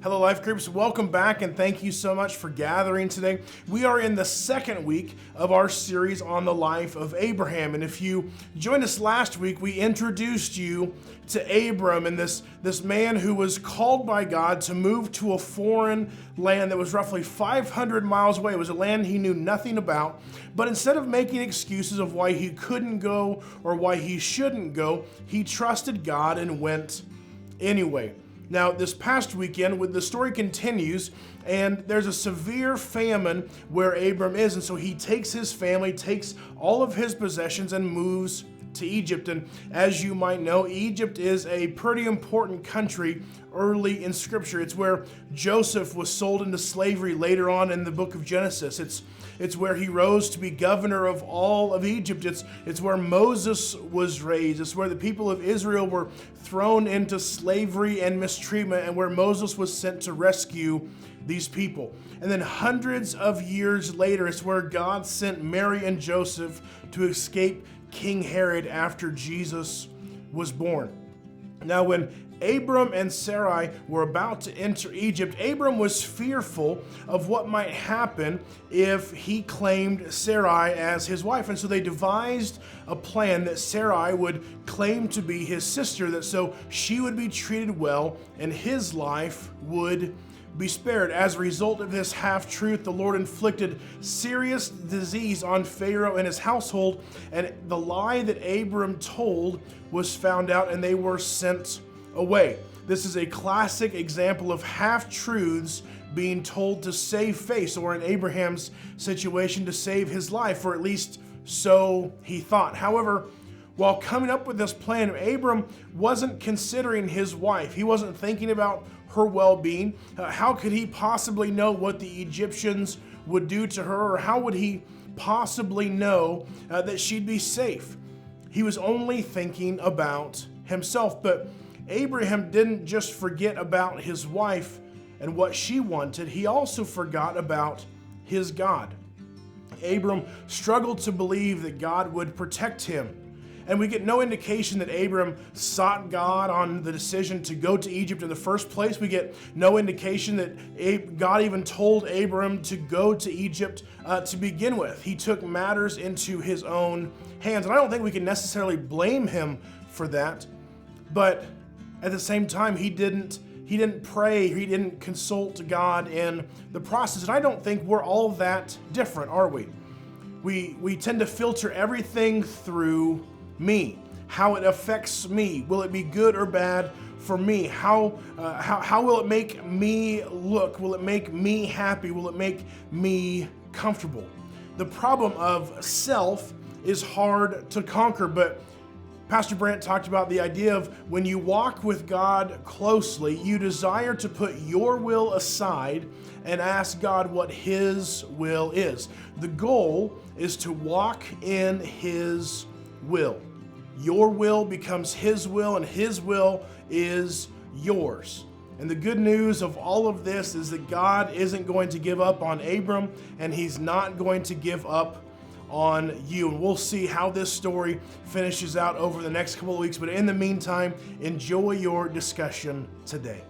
Hello, Life Groups. Welcome back, and thank you so much for gathering today. We are in the second week of our series on the life of Abraham. And if you joined us last week, we introduced you to Abram and this man who was called by God to move to a foreign land that was roughly 500 miles away. It was a land he knew nothing about. But instead of making excuses of why he couldn't go or why he shouldn't go, he trusted God and went anyway. Now, this past weekend, the story continues, and there's a severe famine where Abram is, and so he takes his family, takes all of his possessions, and moves to Egypt. And as you might know, Egypt is a pretty important country early in Scripture. It's where Joseph was sold into slavery later on in the book of Genesis. It's where he rose to be governor of all of Egypt. It's where Moses was raised. It's where the people of Israel were thrown into slavery and mistreatment, and where Moses was sent to rescue these people. And then hundreds of years later, it's where God sent Mary and Joseph to escape King Herod after Jesus was born. Now, when Abram and Sarai were about to enter Egypt, Abram was fearful of what might happen if he claimed Sarai as his wife. And so they devised a plan that Sarai would claim to be his sister, that so she would be treated well and his life would be spared. As a result of this half-truth, the Lord inflicted serious disease on Pharaoh and his household, and the lie that Abram told was found out, and they were sent away. This is a classic example of half-truths being told to save face, or in Abraham's situation, to save his life, or at least so he thought. However, while coming up with this plan, Abram wasn't considering his wife. He wasn't thinking about her well-being. How could he possibly know what the Egyptians would do to her, or how would he possibly know that she'd be safe? He was only thinking about himself. But Abraham didn't just forget about his wife and what she wanted. He also forgot about his God. Abram struggled to believe that God would protect him. And we get no indication that Abram sought God on the decision to go to Egypt in the first place. We get no indication that God even told Abram to go to Egypt to begin with. He took matters into his own hands. And I don't think we can necessarily blame him for that. But at the same time, he didn't pray, he didn't consult God in the process. And I don't think we're all that different, are we? We tend to filter everything through me, how it affects me. Will it be good or bad for me? How will it make me look? Will it make me happy? Will it make me comfortable? The problem of self is hard to conquer, but Pastor Brant talked about the idea of when you walk with God closely, you desire to put your will aside and ask God what His will is. The goal is to walk in His will. Your will becomes His will, and His will is yours. And the good news of all of this is that God isn't going to give up on Abram, and He's not going to give up on you. And we'll see how this story finishes out over the next couple of weeks. But in the meantime, enjoy your discussion today.